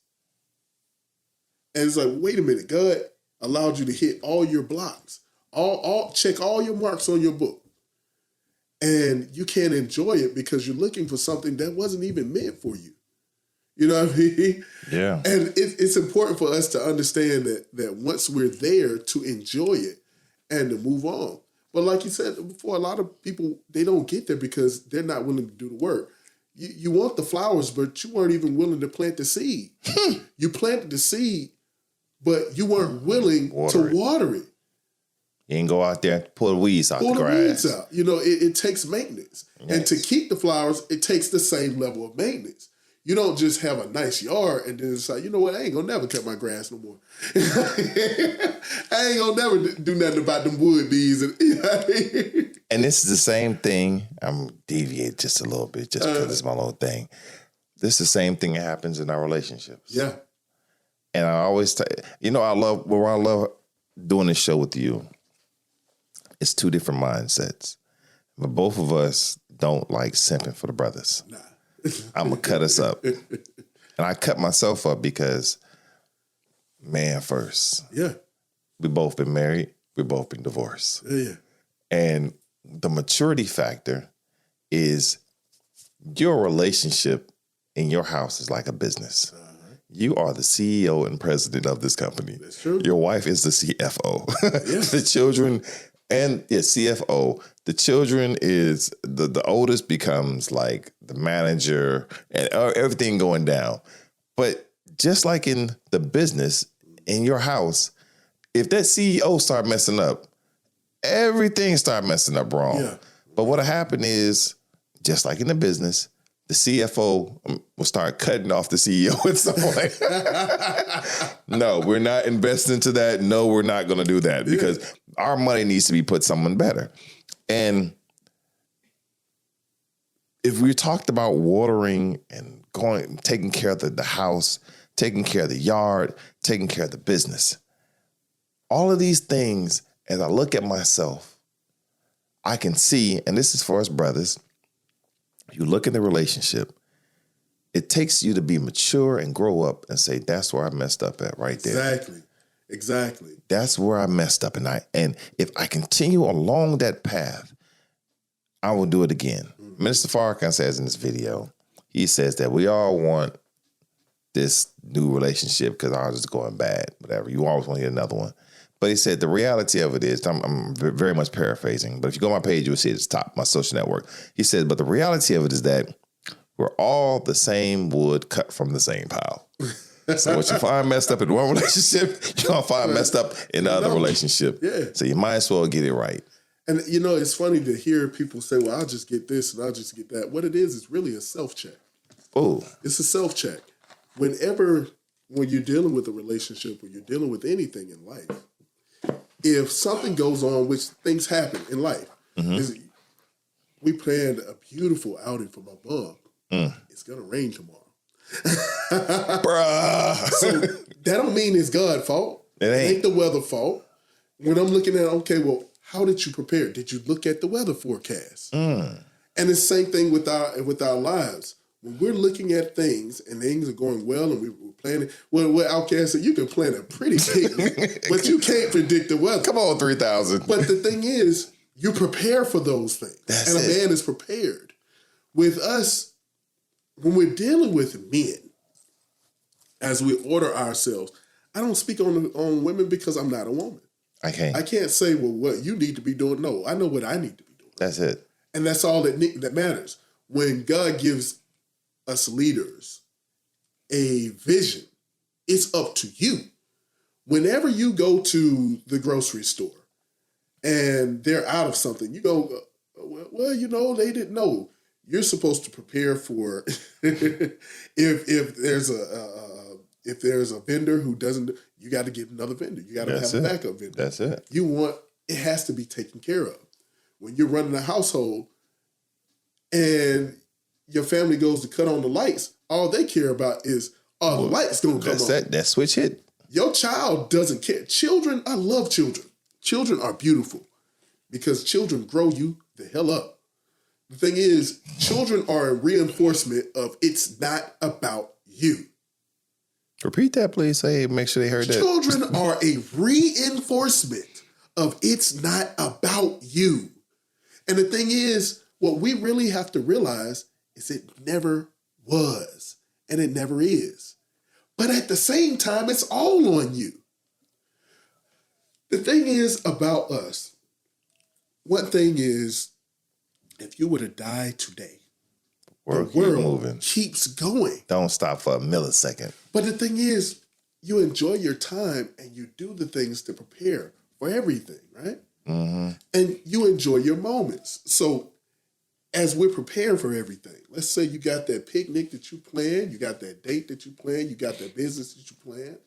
And it's like, wait a minute, God allowed you to hit all your blocks, check all your marks on your book. And you can't enjoy it because you're looking for something that wasn't even meant for you. You know what I mean? Yeah. And it's important for us to understand that once we're there, to enjoy it and to move on. But like you said before, a lot of people, they don't get there because they're not willing to do the work. You want the flowers, but you weren't even willing to plant the seed. You planted the seed, but you weren't willing to water it. You ain't go out there and pull the weeds out the grass. Pull the weeds out. You know, it takes maintenance. Yes. And to keep the flowers, it takes the same level of maintenance. You don't just have a nice yard and then decide, you know what, I ain't gonna never cut my grass no more. I ain't gonna never do nothing about them wood bees. And this is the same thing. I'm deviating just a little bit just because it's my little thing. This is the same thing that happens in our relationships. Yeah. And I always, I love doing this show with you. It's two different mindsets. But both of us don't like simping for the brothers. Nah. I'm going to cut us up. And I cut myself up because, man, first. Yeah. We both been married. We both been divorced. Yeah. And the maturity factor is your relationship in your house is like a business. You are the CEO and president of this company. That's true. Your wife is the CFO. Yeah. The children and CFO. The children is the oldest becomes like the manager and everything going down. But just like in the business, in your house, if that CEO start messing up, everything start messing up wrong. Yeah. But what happened is, just like in the business, the CFO will start cutting off the CEO at some point. No, we're not investing into that. No, we're not going to do that because our money needs to be put someone better. And if we talked about watering and taking care of the house, taking care of the yard, taking care of the business, all of these things, as I look at myself, I can see, and this is for us brothers, you look in the relationship, it takes you to be mature and grow up and say, that's where I messed up at right there. Exactly. That's where I messed up. And if I continue along that path, I will do it again. Mm-hmm. Minister Farrakhan says in this video, he says that we all want this new relationship because ours is going bad, whatever. You always want to get another one. But he said the reality of it is, I'm very much paraphrasing, but if you go on my page, you'll see it at the top, my social network. He said, but the reality of it is that we're all the same wood cut from the same pile. So what you find messed up in one relationship, you're going to find messed up in the other relationship. Yeah. So you might as well get it right. And, it's funny to hear people say, well, I'll just get this and I'll just get that. What it is really a self-check. Oh, it's a self-check. When you're dealing with a relationship or you're dealing with anything in life, if something goes on, which things happen in life, we planned a beautiful outing for my mom. It's going to rain tomorrow. Bruh. So that don't mean it's God's fault. It ain't the weather fault. When I'm looking at, okay, well, how did you prepare? Did you look at the weather forecast? And it's the same thing with our lives. When we're looking at things and things are going well and we're planning, well, Outcast said you can plan a pretty picnic, but you can't predict the weather. Come on, 3,000. But the thing is, you prepare for those things. A man is prepared. With us, when we're dealing with men, as we order ourselves, I don't speak on women because I'm not a woman. I can't say, well, what you need to be doing. No, I know what I need to be doing. That's it. And that's all that matters. When God gives us leaders a vision, it's up to you. Whenever you go to the grocery store and they're out of something, you go, well, they didn't know. You're supposed to prepare for if there's a vendor who doesn't, you got to get another vendor. You got to have a backup vendor. That's it. It has to be taken care of. When you're running a household and your family goes to cut on the lights, all they care about is, the lights going to come on. That switch hit. Your child doesn't care. Children, I love children. Children are beautiful because children grow you the hell up. The thing is, children are a reinforcement of it's not about you. Repeat that, please. Make sure they heard that. Children are a reinforcement of it's not about you. And the thing is, what we really have to realize is it never was and it never is. But at the same time, it's all on you. The thing is about us, one thing is, if you were to die today, the world keeps going. Don't stop for a millisecond. But the thing is, you enjoy your time and you do the things to prepare for everything, right? Mm-hmm. And you enjoy your moments. So as we're preparing for everything, let's say you got that picnic that you planned, you got that date that you planned, you got that business that you planned.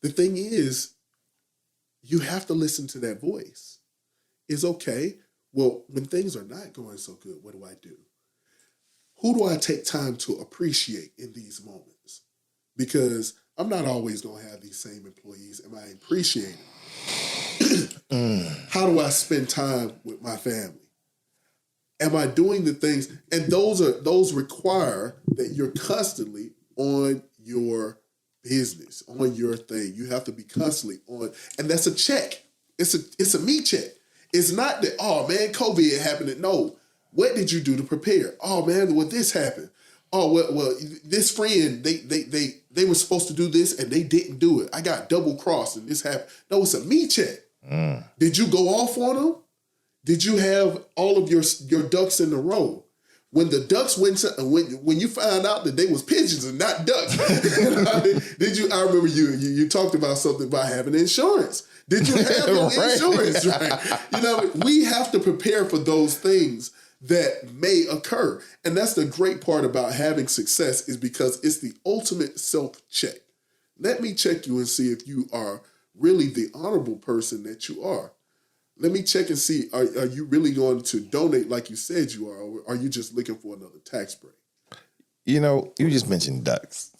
The thing is, you have to listen to that voice. It's okay. Well, when things are not going so good, what do I do? Who do I take time to appreciate in these moments? Because I'm not always going to have these same employees. Am I appreciating? How do I spend time with my family? Am I doing the things? And those require that you're constantly on your business, on your thing. You have to be constantly on, and that's a check. It's a me check. It's not that, oh man, COVID happened. No, what did you do to prepare? Oh man, well this happened. Oh well, this friend they were supposed to do this and they didn't do it. I got double crossed and this happened. No, it's a me check. Did you go off on them? Did you have all of your ducks in a row? When the ducks went, when you found out that they was pigeons and not ducks, did you? I remember you talked about something about having insurance. Did you have your insurance? Right. We have to prepare for those things that may occur, and that's the great part about having success is because it's the ultimate self-check. Let me check you and see if you are really the honorable person that you are. Let me check and see, are you really going to donate like you said you are, or are you just looking for another tax break? You just mentioned ducks.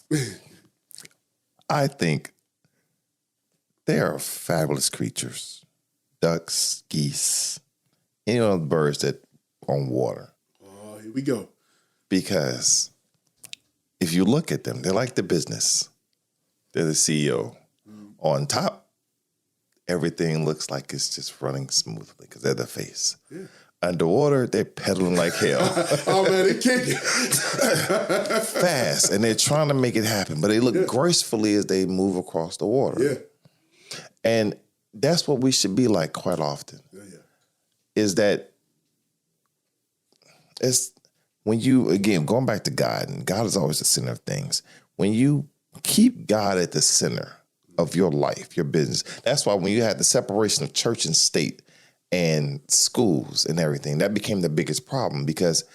I think they are fabulous creatures. Ducks, geese, any of the birds that on water. Oh, here we go. Because if you look at them, they're like the business. They're the CEO. On top, everything looks like it's just running smoothly because they're the face. Yeah. Underwater, they're pedaling like hell. Oh, man, they kick it. Fast, and they're trying to make it happen, but they look gracefully as they move across the water. Yeah. And that's what we should be like quite often. Yeah. Is that it's when you, again, going back to God, and God is always the center of things. When you keep God at the center of your life, your business, that's why when you had the separation of church and state and schools and everything, that became the biggest problem because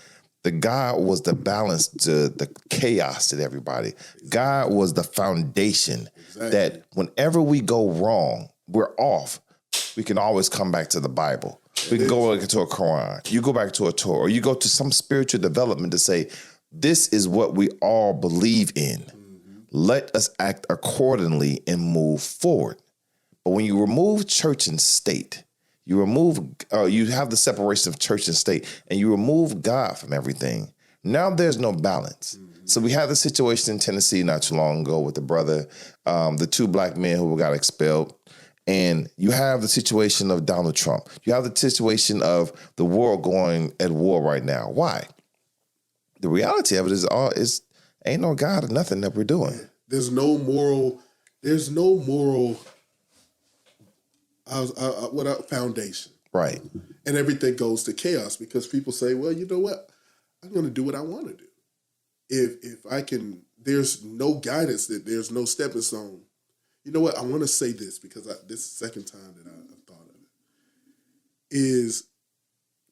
the God was the balance to the chaos to everybody. God was the foundation that whenever we go wrong, we're off. We can always come back to the Bible. We can go back to a Quran. You go back to a Torah, or you go to some spiritual development to say, this is what we all believe in. Mm-hmm. Let us act accordingly and move forward. But when you remove church and state, you have the separation of church and state, and you remove God from everything. Now there's no balance. Mm-hmm. So we had the situation in Tennessee not too long ago with the brother, the two black men who got expelled. And you have the situation of Donald Trump. You have the situation of the world going at war right now. Why? The reality of it is ain't no God or nothing that we're doing. There's no moral foundation. Right. And everything goes to chaos because people say, well, you know what? I'm going to do what I want to do. If I can, there's no guidance, that there's no stepping stone. You know what? I want to say this because this is the second time that I've thought of it. Is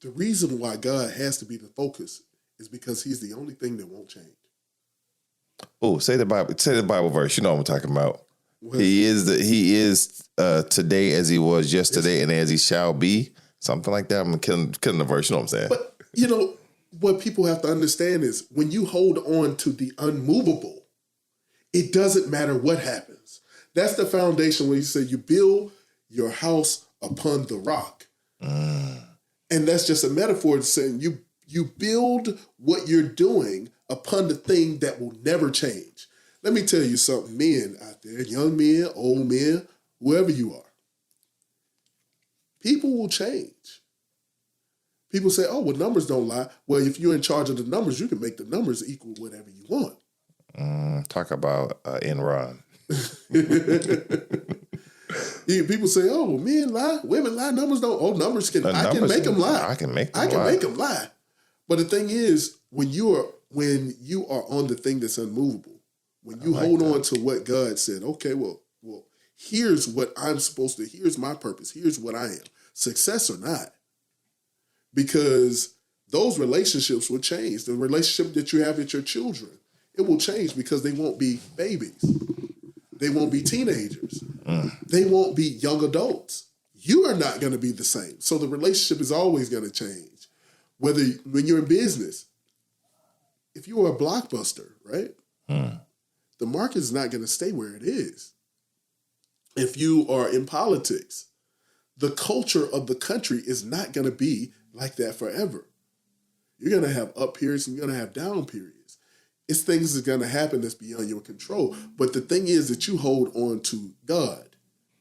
the reason why God has to be the focus is because he's the only thing that won't change. Oh, say the Bible verse. You know what I'm talking about. He is today as he was yesterday and as he shall be. Something like that. I'm killing the verse. You know what I'm saying? But, what people have to understand is when you hold on to the unmovable, it doesn't matter what happens. That's the foundation when you say you build your house upon the rock. And that's just a metaphor to saying you build what you're doing upon the thing that will never change. Let me tell you something, men out there, young men, old men, whoever you are. People will change. People say, oh, well, numbers don't lie. Well, if you're in charge of the numbers, you can make the numbers equal whatever you want. Talk about Enron. People say, "Oh, well, men lie, women lie, numbers don't." Oh, numbers can. I can make them lie. I can make them lie. But the thing is, when you are on the thing that's unmovable, when you hold on to what God said, okay, well, here's what I'm supposed to. Here's my purpose. Here's what I am, success or not, because those relationships will change. The relationship that you have with your children, it will change because they won't be babies. They won't be teenagers. They won't be young adults. You are not going to be the same. So the relationship is always going to change. When you're in business, if you are a Blockbuster, right? The market is not going to stay where it is. If you are in politics, the culture of the country is not going to be like that forever. You're going to have up periods and you're going to have down periods. It's things that's going to happen that's beyond your control. But the thing is that you hold on to God,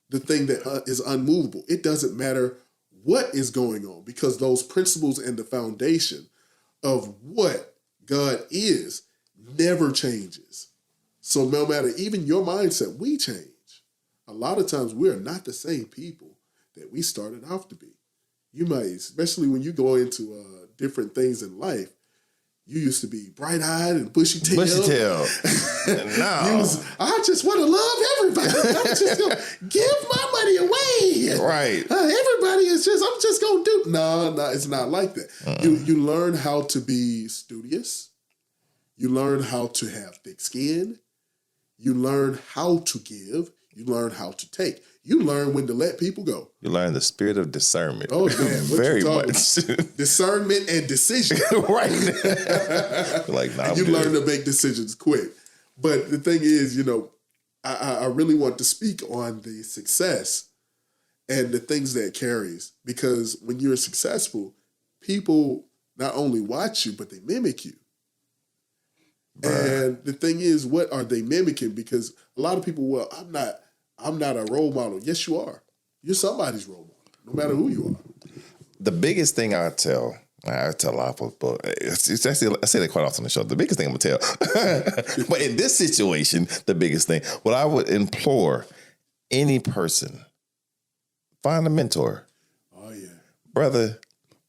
the thing that is unmovable. It doesn't matter what is going on because those principles and the foundation of what God is never changes. So no matter, even your mindset, we change. A lot of times we are not the same people that we started off to be. You might, especially when you go into different things in life, you used to be bright-eyed and bushy-tailed. Bushy-tailed. No. I just want to love everybody. I'm just going to give my money away. Right. Everybody is just, I'm just going to do. No, it's not like that. You learn how to be studious. You learn how to have thick skin. You learn how to give. You learn how to take. You learn when to let people go. You learn the spirit of discernment. Oh, man. Very much. Discernment and decision. Right. Like, nah, and you learn to make decisions quick. But the thing is, you know, I really want to speak on the success and the things that it carries. Because when you're successful, people not only watch you, but they mimic you. Bruh. And the thing is, what are they mimicking? Because a lot of people, well, I'm not a role model. Yes, you are. You're somebody's role model, no matter who you are. The biggest thing I tell a lot of folks, but it's actually, I say that quite often on the show. The biggest thing I'm gonna tell, but in this situation, the biggest thing, what I would implore any person, find a mentor. Oh yeah, brother.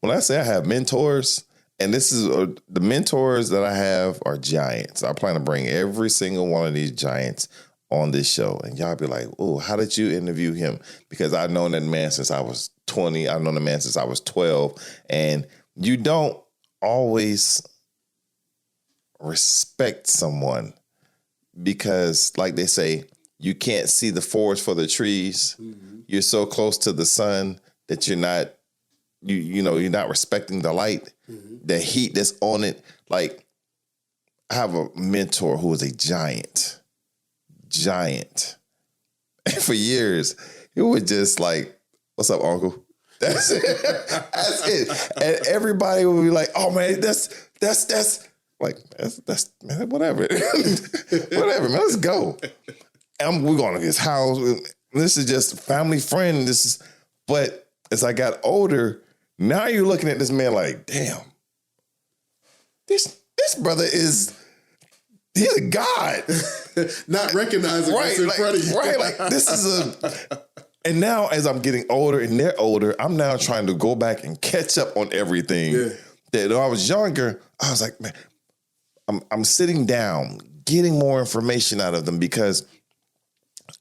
When I say I have mentors, and this is the mentors that I have are giants. I plan to bring every single one of these giants on this show. And y'all be like, oh, how did you interview him? Because I've known that man since I was 20. I've known the man since I was 12. And you don't always respect someone because, like they say, you can't see the forest for the trees. Mm-hmm. You're so close to the sun that you're not, you're not respecting the light. Mm-hmm. The heat that's on it. Like, I have a mentor who is a giant. And for years, he was just like, what's up, uncle? That's it. That's it. And everybody would be like, oh man, that's like, that's man, whatever. Whatever, man, let's go. And we're going to his house. This is just family friend. But as I got older, now you're looking at this man like, damn, this brother he's a god. Not recognizing what's in front of you. Right, like this is and now as I'm getting older and they're older, I'm now trying to go back and catch up on everything. Yeah. That when I was younger, I was like, man, I'm sitting down, getting more information out of them because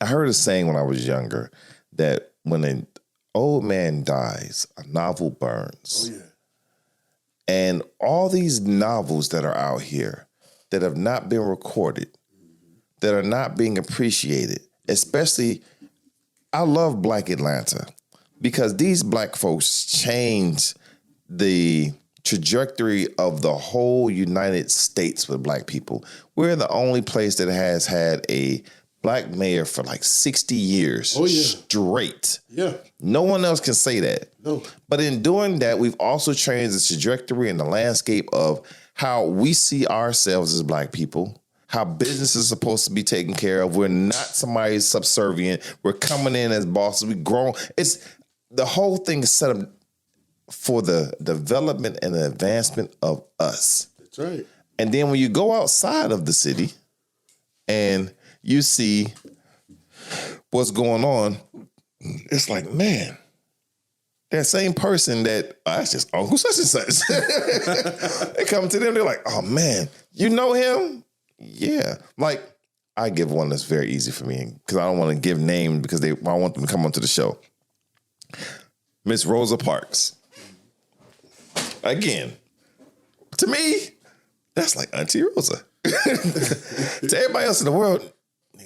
I heard a saying when I was younger that when an old man dies, a novel burns. Oh, yeah. And all these novels that are out here that have not been recorded, that are not being appreciated, especially, I love Black Atlanta because these Black folks changed the trajectory of the whole United States with Black people. We're the only place that has had a Black mayor for like 60 years straight. Yeah. No one else can say that. No. But in doing that, we've also changed the trajectory and the landscape of how we see ourselves as Black people, how business is supposed to be taken care of. We're not somebody's subservient. We're coming in as bosses. We've grown. It's the whole thing is set up for the development and the advancement of us. That's right. And then when you go outside of the city and you see what's going on, it's like, man, that same person that, that's just Uncle such and such. They come to them, they're like, oh man, you know him? Yeah. Like, I give one that's very easy for me because I don't want to give names because I want them to come onto the show. Miss Rosa Parks. Again, to me, that's like Auntie Rosa. To everybody else in the world,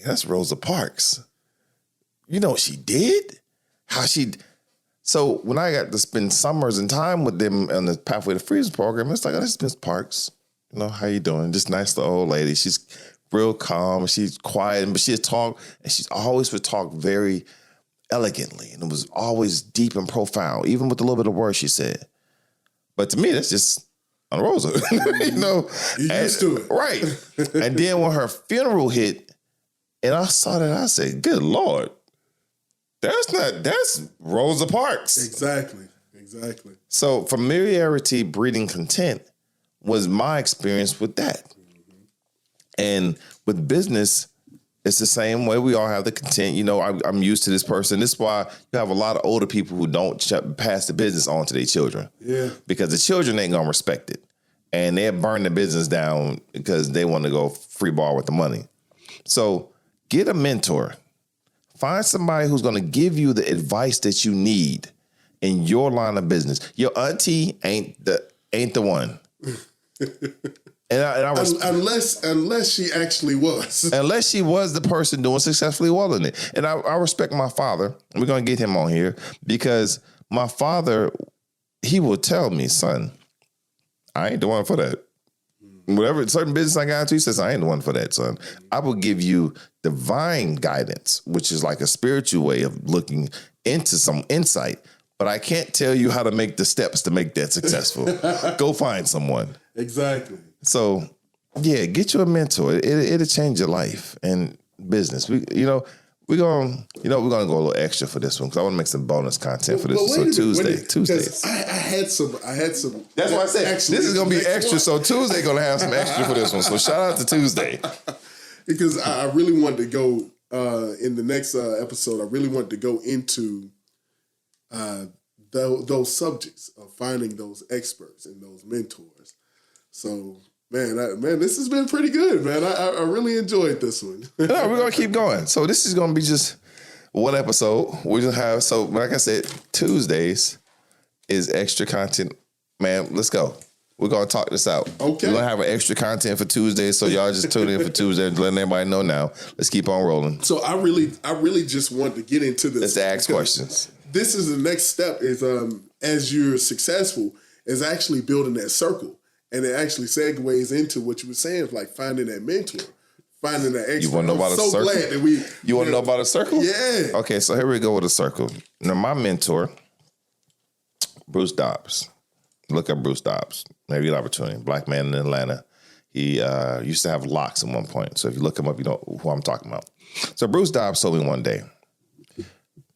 that's Rosa Parks. You know what she did? So when I got to spend summers and time with them on the Pathway to Freedom program, it's like, oh, this is Miss Parks. You know, how you doing? Just nice little old lady. She's real calm. She's quiet, but she'd talk, and she always would talk very elegantly. And it was always deep and profound, even with a little bit of words she said. But to me, that's just Aunt Rosa. You know? You're used to it. Right. And then when her funeral hit, and I saw that, I said, good Lord. That's Rosa Parks. Exactly. So familiarity breeding content was my experience with that. Mm-hmm. And with business, it's the same way. We all have the content. You know, I'm used to this person. This is why you have a lot of older people who don't pass the business on to their children. Yeah. Because the children ain't going to respect it. And they'll burn the business down because they want to go free ball with the money. So get a mentor. Find somebody who's going to give you the advice that you need in your line of business. Your auntie ain't the one. Unless she actually was. Unless she was the person doing successfully well in it. And I respect my father. We're going to get him on here because my father, he will tell me, son, I ain't the one for that. Whatever certain business I got into, he says, I ain't the one for that, son. I will give you divine guidance, which is like a spiritual way of looking into some insight. But I can't tell you how to make the steps to make that successful. Go find someone. Exactly. So, yeah, get you a mentor. It'll change your life and business. We're gonna go a little extra for this one because I want to make some bonus content for this one. So Tuesdays. I had some. That's why I said this is gonna be extra. So Tuesday gonna have some extra for this one. So shout out to Tuesday because I really wanted to go in the next episode. I really wanted to go into those subjects of finding those experts and those mentors. So, man, this has been pretty good, man. I really enjoyed this one. No, we're gonna keep going. So this is gonna be just one episode. We just have like I said, Tuesdays is extra content. Man, let's go. We're gonna talk this out. Okay. We're gonna have an extra content for Tuesday, so y'all just tune in for Tuesday and letting everybody know now. Let's keep on rolling. So I really just want to get into this. Let's ask questions. This is the next step is as you're successful is actually building that circle. And it actually segues into what you were saying, like finding that mentor, finding that expert. You want to know about a circle? Glad that you want to know about a circle? Yeah. Okay, so here we go with a circle. Now, my mentor, Bruce Dobbs. Look up Bruce Dobbs. Maybe an opportunity. Black man in Atlanta. He used to have locks at one point. So if you look him up, you know who I'm talking about. So Bruce Dobbs told me one day,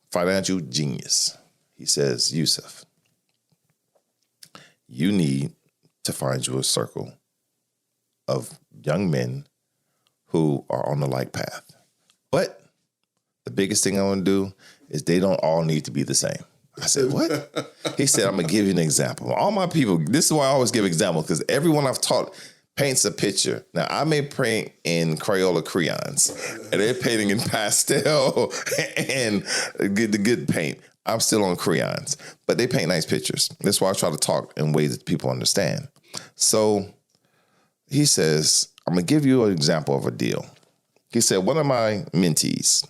financial genius. He says, Yusuf, you need to find you a circle of young men who are on the like path. But the biggest thing I want to do is they don't all need to be the same. I said, what? He said, I'm going to give you an example. All my people, this is why I always give examples, because everyone I've taught paints a picture. Now, I may paint in Crayola crayons, and they're painting in pastel and the good paint. I'm still on crayons, but they paint nice pictures. That's why I try to talk in ways that people understand. So he says, I'm going to give you an example of a deal. He said, one of my mentees,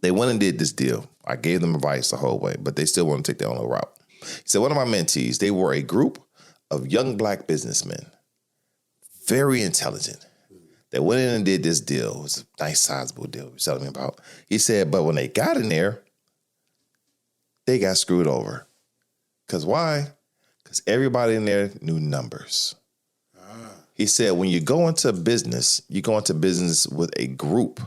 they went and did this deal. I gave them advice the whole way, but they still want to take their own route. He said, one of my mentees, they were a group of young black businessmen, very intelligent. They went in and did this deal. It was a nice, sizable deal he was telling me about. He said, but when they got in there, they got screwed over. Because why? Because everybody in there knew numbers. He said, when you go into business, you go into business with a group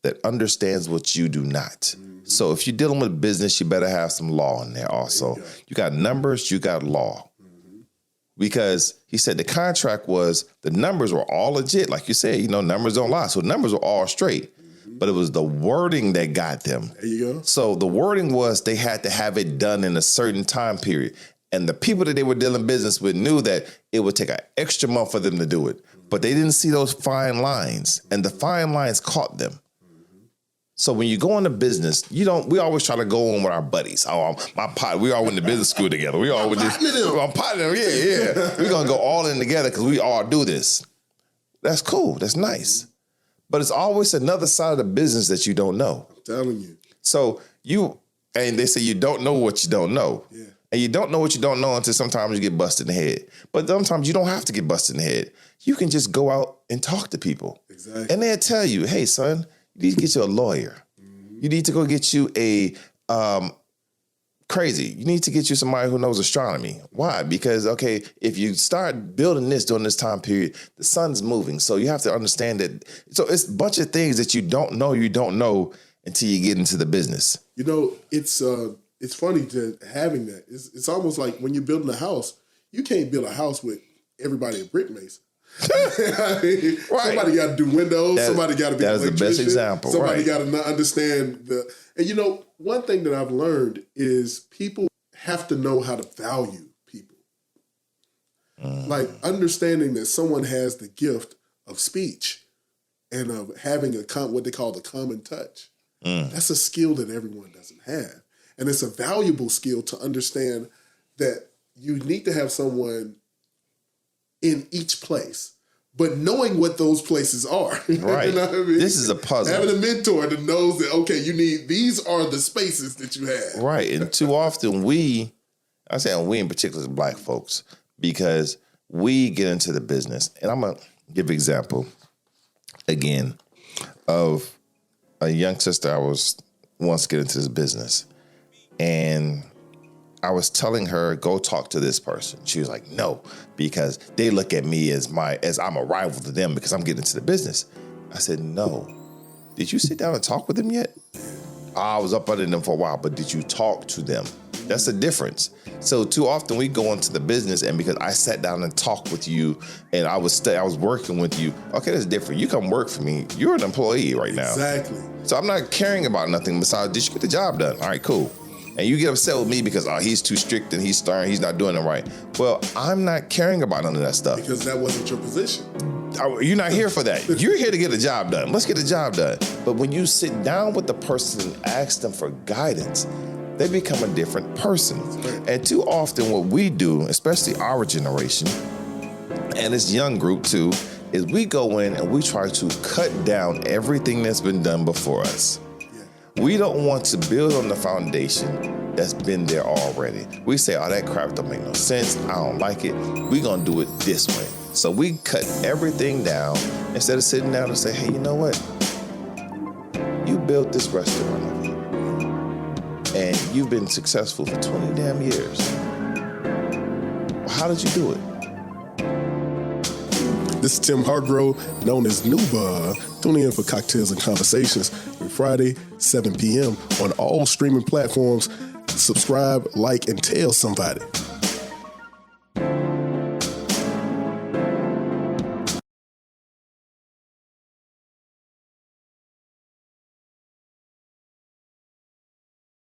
that understands what you do not. Mm-hmm. So if you're dealing with business, you better have some law in there also. You got numbers, you got law. Mm-hmm. Because he said the contract was, the numbers were all legit. Like you said, numbers don't lie. So numbers were all straight. But it was the wording that got them. There you go. So the wording was they had to have it done in a certain time period. And the people that they were dealing business with knew that it would take an extra month for them to do it. But they didn't see those fine lines. And the fine lines caught them. So when you go into business, we always try to go on with our buddies. Oh, we all went to business school together. We all went I'm partnering them. Yeah. We're going to go all in together because we all do this. That's cool. That's nice. But it's always another side of the business that you don't know. I'm telling you. So and they say you don't know what you don't know. Yeah. And you don't know what you don't know until sometimes you get busted in the head. But sometimes you don't have to get busted in the head. You can just go out and talk to people. Exactly. And they'll tell you, hey, son, you need to get you a lawyer. Mm-hmm. You need to go get you a you need to get you somebody who knows astronomy. Why? Because, okay, if you start building this during this time period, the sun's moving. So you have to understand that. So it's a bunch of things that you don't know until you get into the business. It's funny to having that. It's almost like when you're building a house, you can't build a house with everybody at Brick Mason. Right. Somebody got to do windows. Somebody got to be an That's the best electrician. example. Somebody Right. got to understand the. And you know, one thing that I've learned is people have to know how to value people. Like understanding that someone has the gift of speech and of having what they call the common touch. That's a skill that everyone doesn't have. And it's a valuable skill to understand that you need to have someone in each place, but knowing what those places are. Right. You know what I mean? This is a puzzle. Having a mentor that knows that, okay, these are the spaces that you have. Right. And too often I say we in particular as Black folks, because we get into the business. And I'm going to give an example again of a young sister I was once getting into this business. And I was telling her, go talk to this person. She was like, no, because they look at me as I'm a rival to them because I'm getting into the business. I said, no. Did you sit down and talk with them yet? I was up under them for a while, but did you talk to them? That's the difference. So too often we go into the business, and because I sat down and talked with you and I was working with you, okay, that's different. You come work for me. You're an employee right now. Exactly. So I'm not caring about nothing besides, did you get the job done? All right, cool. And you get upset with me because he's too strict and he's stern, he's not doing it right. Well, I'm not caring about none of that stuff. Because that wasn't your position. You're not here for that. You're here to get the job done. Let's get the job done. But when you sit down with the person and ask them for guidance, they become a different person. And too often what we do, especially our generation, and this young group too, is we go in and we try to cut down everything that's been done before us. We don't want to build on the foundation that's been there already. We say, that crap don't make no sense. I don't like it. We're going to do it this way. So we cut everything down instead of sitting down and say, hey, you know what? You built this restaurant and you've been successful for 20 damn years. How did you do it? This is Tim Hargrove, known as Nuba. Tune in for Cocktails and Conversations every Friday, 7 p.m. on all streaming platforms. Subscribe, like, and tell somebody.